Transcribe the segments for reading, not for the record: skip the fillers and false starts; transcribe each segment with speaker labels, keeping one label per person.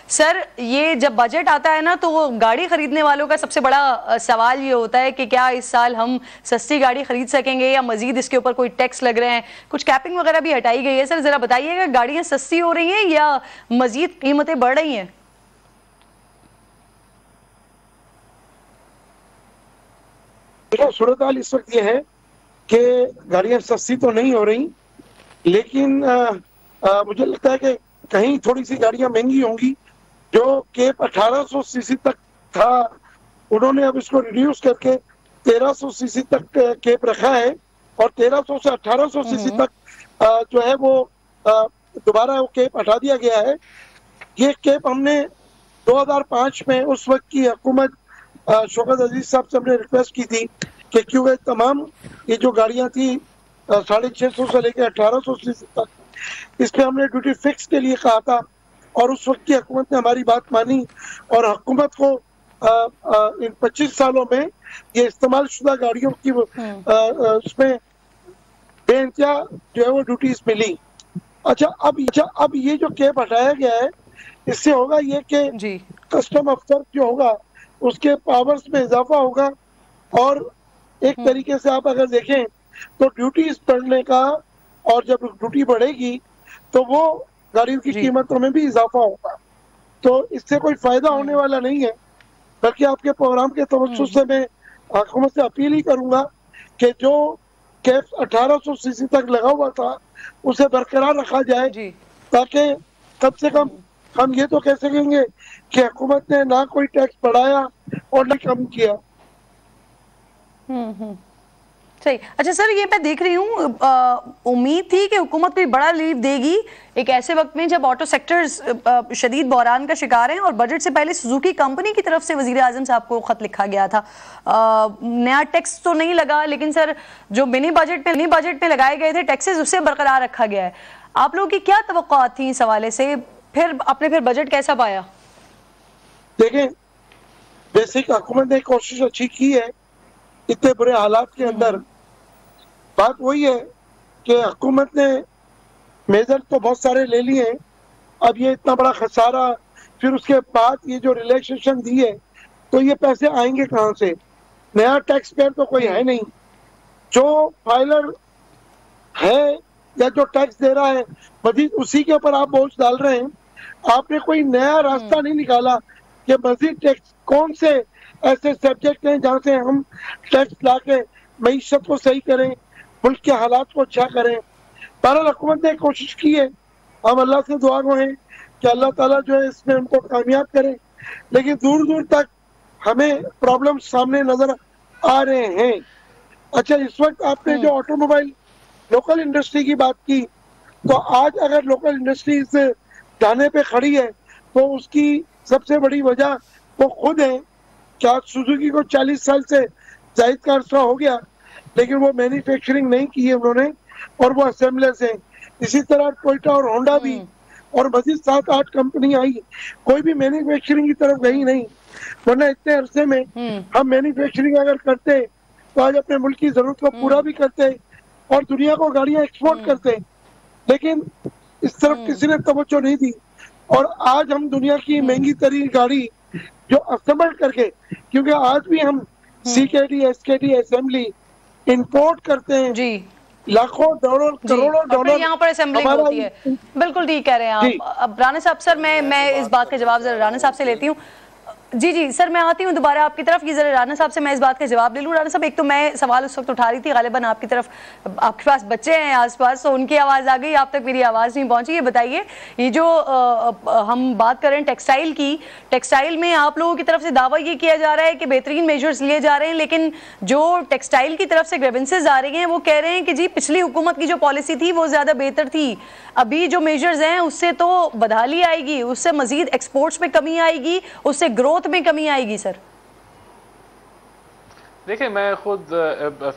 Speaker 1: Sir ये जब budget आता है ना तो वो गाड़ी खरीदने वालों का सबसे बड़ा सवाल ये होता है कि क्या इस साल हम सस्ती गाड़ी खरीद सकेंगे या मजीद इसके ऊपर कोई टैक्स लग रहे हैं, कुछ कैपिंग वगैरह भी हटाई गई है। सर जरा बताइएगा, गाड़ियां सस्ती हो रही हैं या मजीद कीमतें बढ़ रही हैं?
Speaker 2: सूरत हाल इस वक्त ये है कि गाड़ियां सस्ती तो नहीं हो रही, लेकिन मुझे लगता है कि कहीं थोड़ी सी गाड़ियां महंगी होंगी। जो केप 1800 सीसी तक था, उन्होंने अब इसको रिड्यूस करके 1300 सीसी तक केप रखा है और 1300 से 1800 सीसी तक जो है वो दोबारा वो केप हटा दिया गया है। ये केप हमने 2005 में उस वक्त की हुकूमत शौकत अजीज साहब से हमने रिक्वेस्ट की थी कि क्योंकि तमाम ये जो गाड़ियां थी 650 से लेकर 1800 सीसी तक, इस पे हमने ड्यूटी फिक्स के लिए कहा था और उस वक्त की हुकूमत ने हमारी बात मानी और हुकूमत को इन 25 सालों में ये इस्तेमाल शुदा गाड़ियों की उसमें बेइंतहा जो है वो ड्यूटीज मिली। अच्छा, अब ये जो कैप हटाया गया है, इससे होगा ये कि कस्टम अफसर जो होगा उसके पावर्स में इजाफा होगा और एक तरीके से आप अगर देखें तो ड्यूटीज बढ़ने का, और जब ड्यूटी बढ़ेगी तो वो गाड़ियों की कीमतों में भी इजाफा होगा। तो इससे कोई फायदा होने वाला नहीं है, बल्कि आपके प्रोग्राम के तवज्जुह से मैं हुकूमत से अपील ही करूंगा कि जो कैप 1800 सीसी तक लगा हुआ था उसे बरकरार रखा जाए, ताकि कम से कम हम ये तो कह सकेंगे कि हुकूमत ने ना कोई टैक्स बढ़ाया और न कम किया।
Speaker 1: सही। अच्छा सर, ये मैं देख रही हूँ, उम्मीद थी कि हुकूमत कोई बड़ा रिलीफ देगी एक ऐसे वक्त में जब ऑटो सेक्टर शदीद बहरान का शिकार है, और बजट से पहले सुजुकी कंपनी की तरफ से वजीर आजम साहब को खत लिखा गया था। नया टैक्स तो नहीं लगा, लेकिन सर जो मिनी बजट में लगाए गए थे टैक्सेस, उससे बरकरार रखा गया है। आप लोगों की क्या तवक्कुआत थी इस हवाले से? फिर बजट कैसा पाया?
Speaker 2: देखें, बेसिक हुकूमत ने कोशिश अच्छी की है इतने बुरे हालात के अंदर। बात वही है कि हुकूमत ने मेजर तो बहुत सारे ले लिए हैं, अब ये इतना बड़ा खसारा, फिर उसके बाद ये जो रिलैक्सेशन दी है, तो ये पैसे आएंगे कहाँ से? नया टैक्स पेयर तो कोई है नहीं। जो फाइलर है या जो टैक्स दे रहा है, मजीद उसी के ऊपर आप बोझ डाल रहे हैं। आपने कोई नया रास्ता नहीं निकाला कि मजीद टैक्स, कौन से ऐसे सब्जेक्ट हैं जहाँ से हम टैक्स ला के मईशत को सही करें, मुल्क के हालात को अच्छा करें। बहरहाल हुकूमत ने कोशिश की है, हम अल्लाह से दुआ गो हैं कि अल्लाह ताला जो है इसमें उनको कामयाब करे, लेकिन दूर दूर तक हमें प्रॉब्लम सामने नजर आ रहे हैं। अच्छा, इस वक्त आपने जो ऑटोमोबाइल लोकल इंडस्ट्री की बात की, तो आज अगर लोकल इंडस्ट्री इस जाने पे खड़ी है तो उसकी सबसे बड़ी वजह वो खुद है कि आज सुजुकी को 40 साल से जायद का अर्सा हो गया, लेकिन वो मैन्युफैक्चरिंग नहीं की है उन्होंने, और वो असेंबलर्स हैं। इसी तरह टोयोटा और होंडा भी, और मजीद 7-8 कंपनी आई, कोई भी मैन्युफैक्चरिंग की तरफ गई नहीं। वरना इतने अरसे में हम मैन्युफैक्चरिंग अगर करते तो आज अपने मुल्क की जरूरत को पूरा भी करते और दुनिया को गाड़ियां एक्सपोर्ट करते, लेकिन इस तरफ किसी ने तवज्जो नहीं दी। और आज हम दुनिया की महंगी तरीन गाड़ी जो असेंबल करके, क्योंकि आज भी हम CKD SKD असेंबली इंपोर्ट करते हैं जी, लाखों डॉलर, करोड़ों डॉलर
Speaker 1: यहाँ पर असेंबलिंग होती है। बिल्कुल ठीक कह रहे हैं आप। अब राणा साहब, सर मैं इस बात का जवाब जरा राणा साहब से लेती हूँ। जी सर, मैं आती हूँ दोबारा आपकी तरफ। ये जरा राणा साहब से मैं इस बात का जवाब ले लूँ। राणा साहब, एक तो मैं सवाल उस वक्त उठा रही थी, गालिबन आपकी तरफ, आपके पास बच्चे हैं आसपास, तो उनकी आवाज़ आ गई, आप तक मेरी आवाज़ नहीं पहुंची। ये बताइए, ये जो हम बात कर रहे हैं टेक्सटाइल की, टेक्सटाइल में आप लोगों की तरफ से दावा ये किया जा रहा है कि बेहतरीन मेजर्स लिए जा रहे हैं, लेकिन जो टेक्सटाइल की तरफ से ग्रेवेंसेज आ रही हैं वो कह रहे हैं कि जी पिछली हुकूमत की जो पॉलिसी थी वो ज़्यादा बेहतर थी, अभी जो मेजर्स हैं उससे तो बदहाली आएगी, उससे मजीद एक्सपोर्ट्स में कमी आएगी, उससे ग्रोथ में कमी आएगी। सर
Speaker 3: देखिए, मैं खुद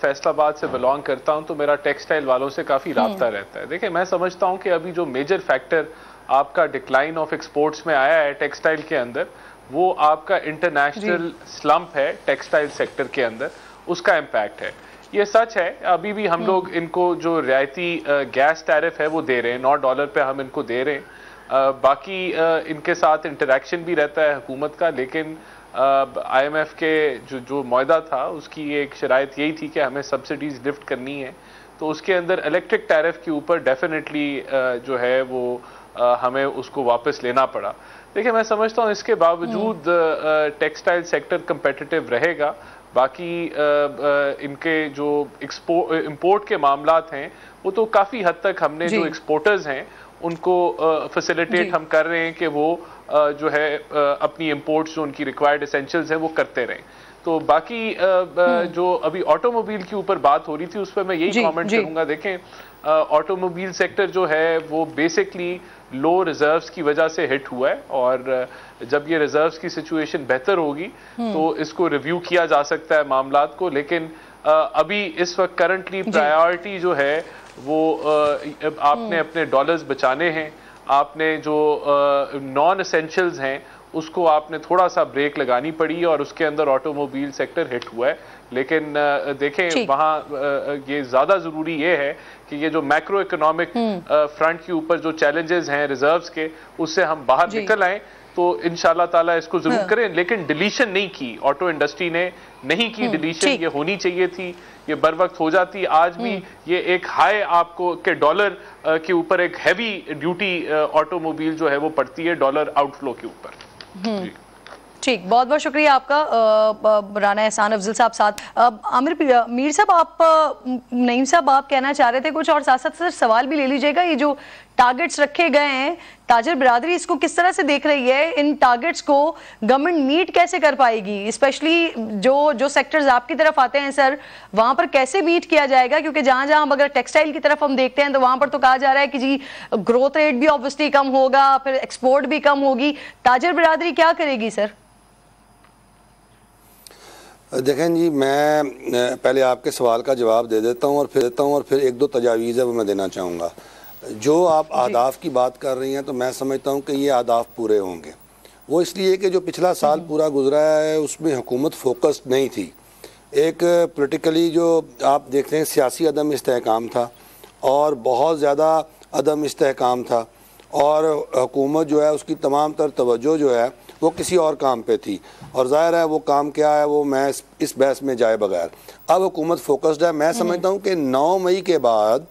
Speaker 3: फैसलाबाद से बिलोंग करता हूं, तो मेरा टेक्सटाइल वालों से काफ़ी राब्ता रहता है। देखिए, मैं समझता हूं कि अभी जो मेजर फैक्टर आपका डिक्लाइन ऑफ एक्सपोर्ट्स में आया है टेक्सटाइल के अंदर, वो आपका इंटरनेशनल स्लम्प है टेक्सटाइल सेक्टर के अंदर, उसका इम्पैक्ट है। ये सच है, अभी भी हम लोग इनको जो रियायती गैस टैरिफ है वो दे रहे हैं, $9 पे हम इनको दे रहे हैं, बाकी इनके साथ इंटरेक्शन भी रहता है हुकूमत का, लेकिन IMF के जो मुआहदा था उसकी एक शराइत यही थी कि हमें सब्सिडीज लिफ्ट करनी है, तो उसके अंदर इलेक्ट्रिक टैरिफ के ऊपर डेफिनेटली जो है वो हमें उसको वापस लेना पड़ा। देखिए, मैं समझता हूँ इसके बावजूद टेक्सटाइल सेक्टर कंपेटिटिव रहेगा। बाकी इनके जो इंपोर्ट के मामलात हैं वो तो काफ़ी हद तक हमने जो एक्सपोर्टर्स हैं उनको फैसिलिटेट हम कर रहे हैं कि वो जो है अपनी इंपोर्ट्स जो उनकी रिक्वायर्ड एसेंशियल्स हैं वो करते रहें। तो बाकी जो अभी ऑटोमोबाइल के ऊपर बात हो रही थी उस पर मैं यही कमेंट करूंगा। देखें, ऑटोमोबाइल सेक्टर जो है वो बेसिकली लो रिजर्व्स की वजह से हिट हुआ है, और जब ये रिजर्व्स की सिचुएशन बेहतर होगी तो इसको रिव्यू किया जा सकता है मामलात को। लेकिन अभी इस वक्त करंटली प्रायोरिटी जो है वो आपने अपने डॉलर्स बचाने हैं, आपने जो नॉन एसेंशियल्स हैं उसको आपने थोड़ा सा ब्रेक लगानी पड़ी, और उसके अंदर ऑटोमोबाइल सेक्टर हिट हुआ है। लेकिन देखें, वहाँ ये ज़्यादा ज़रूरी ये है कि ये जो मैक्रो इकोनॉमिक फ्रंट के ऊपर जो चैलेंजेस हैं रिजर्व्स के, उससे हम बाहर निकल आएँ तो इंशाल्लाह ताला इसको जरूर करें। लेकिन डिलीशन नहीं की, ऑटो इंडस्ट्री ने नहीं की डिलीशन, ये होनी चाहिए थी, ये बर वक्त हो जाती। आज भी ये एक हाई आपको के डॉलर के ऊपर एक हैवी ड्यूटी ऑटोमोबाइल जो है वो पड़ती है डॉलर आउटफ्लो के ऊपर।
Speaker 1: ठीक, बहुत बहुत शुक्रिया आपका राना एहसान अफजल साहब। साथ आमिर मीर साहब, आप नईम साहब आप कहना चाह रहे थे कुछ, और साथ साथ सवाल भी ले लीजिएगा। ये जो टारगेट्स रखे गए हैं, ताजर बिरादरी इसको किस तरह से देख रही है? इन टारगेट्स को गवर्नमेंट मीट कैसे कर पाएगी? स्पेशली जो सेक्टर्स आपकी तरफ आते हैं सर, वहां पर कैसे मीट किया जाएगा? क्योंकि जहां जहां अगर टेक्सटाइल की तरफ हम देखते हैं तो वहां पर तो कहा जा रहा है कि जी ग्रोथ रेट भी ऑब्वियसली कम होगा, फिर एक्सपोर्ट भी कम होगी। ताजर बिरादरी क्या करेगी सर?
Speaker 4: देखें जी, मैं पहले आपके सवाल का जवाब दे देता हूं और फिर एक दो तजावीज़ है वो मैं देना चाहूँगा। जो आप आदाफ की बात कर रही हैं तो मैं समझता हूं कि ये आदाफ पूरे होंगे। वो इसलिए कि जो पिछला साल पूरा गुजरा है उसमें हुकूमत फोकस्ड नहीं थी। एक पॉलिटिकली जो आप देखते हैं सियासी अदम इस्तेहकाम था, और बहुत ज़्यादा अदम इस्तेहकाम था, और हुकूमत जो है उसकी तमाम तर तवज्जो जो है वो किसी और काम पे थी, और ज़ाहिर है वो काम क्या है वो मैं इस बहस में जाए बगैर। अब हुकूमत फोकस्ड है। मैं समझता हूँ कि 9 मई के बाद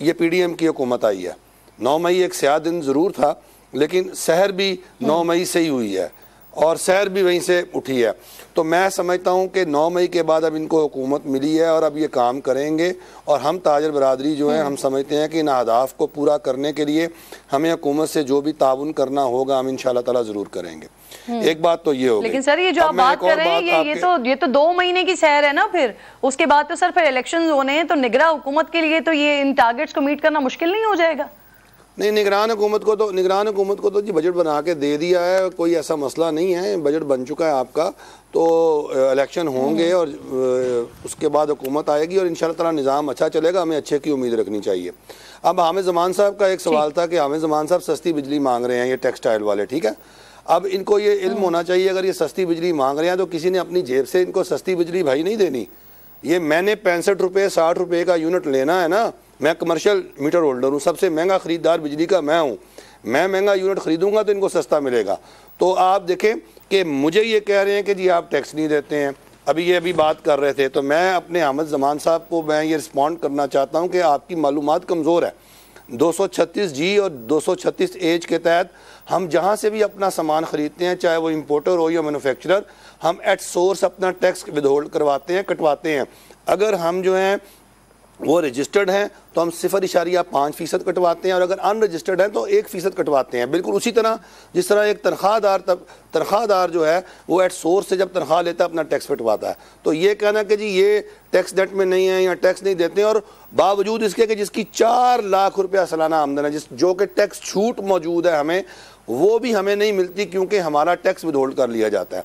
Speaker 4: ये PDM की हुकूमत आई है। 9 मई एक स्याह दिन ज़रूर था, लेकिन सहर भी 9 मई से ही हुई है और सहर भी वहीं से उठी है। तो मैं समझता हूँ कि 9 मई के बाद अब इनको हुकूमत मिली है और अब ये काम करेंगे, और हम ताजर बरादरी जो है हम समझते हैं कि इन अहदाफ को पूरा करने के लिए हमें हुकूमत से जो भी ताउन करना होगा हम इंशाल्लाह ताला ज़रूर करेंगे। एक बात तो ये होगी।
Speaker 1: लेकिन सर ये जो आप बात कर रहे हैं ये तो 2 महीने की सैर है ना, फिर उसके बाद तो सर फिर इलेक्शंस होने हैं, तो निगरान हुकूमत के लिए तो ये इन टारगेट्स को मीट करना मुश्किल नहीं हो जाएगा?
Speaker 4: नहीं, निगरान हुकूमत को तो जी बजट बना के दे दिया है, कोई ऐसा मसला नहीं है। बजट बन चुका है आपका, तो इलेक्शन होंगे और उसके बाद हुकूमत आएगी और इंशाल्लाह ताला निज़ाम अच्छा चलेगा। हमें अच्छे की उम्मीद रखनी चाहिए। अब हामिद ज़मान साहब का एक सवाल था कि हामिद ज़मान साहब सस्ती बिजली मांग रहे हैं, ये टेक्सटाइल वाले, ठीक है। अब इनको ये इल्म होना चाहिए, अगर ये सस्ती बिजली मांग रहे हैं तो किसी ने अपनी जेब से इनको सस्ती बिजली भाई नहीं देनी। ये मैंने 65 रुपये 60 रुपये का यूनिट लेना है ना, मैं कमर्शियल मीटर होल्डर हूँ, सबसे महंगा ख़रीदार बिजली का मैं हूँ। मैं महंगा यूनिट ख़रीदूँगा तो इनको सस्ता मिलेगा। तो आप देखें कि मुझे ये कह रहे हैं कि जी आप टैक्स नहीं देते हैं। अभी बात कर रहे थे, तो मैं अपने हामिद ज़मान साहब को मैं ये रिस्पॉन्ड करना चाहता हूँ कि आपकी मालूमात कमज़ोर है। 236G और 236H के तहत हम जहाँ से भी अपना सामान ख़रीदते हैं, चाहे वो इम्पोर्टर हो या मैन्युफैक्चरर, हम एट सोर्स अपना टैक्स विदहोल्ड करवाते हैं, कटवाते हैं। अगर हम जो हैं वो रजिस्टर्ड हैं तो हम 0.5% कटवाते हैं, और अगर अनरजिस्टर्ड हैं तो 1% कटवाते हैं। बिल्कुल उसी तरह जिस तरह एक तनख्वाहदार जो है वो एट सोर्स से जब तनख्वाह लेता है अपना टैक्स कटवाता है। तो ये कहना कि जी ये टैक्स नेट में नहीं है या टैक्स नहीं देते हैं, और बावजूद इसके कि जिसकी 4 लाख रुपया सालाना आमदन है, जो कि टैक्स छूट मौजूद है हमें, वो भी हमें नहीं मिलती क्योंकि हमारा टैक्स विदहोल्ड कर लिया जाता है।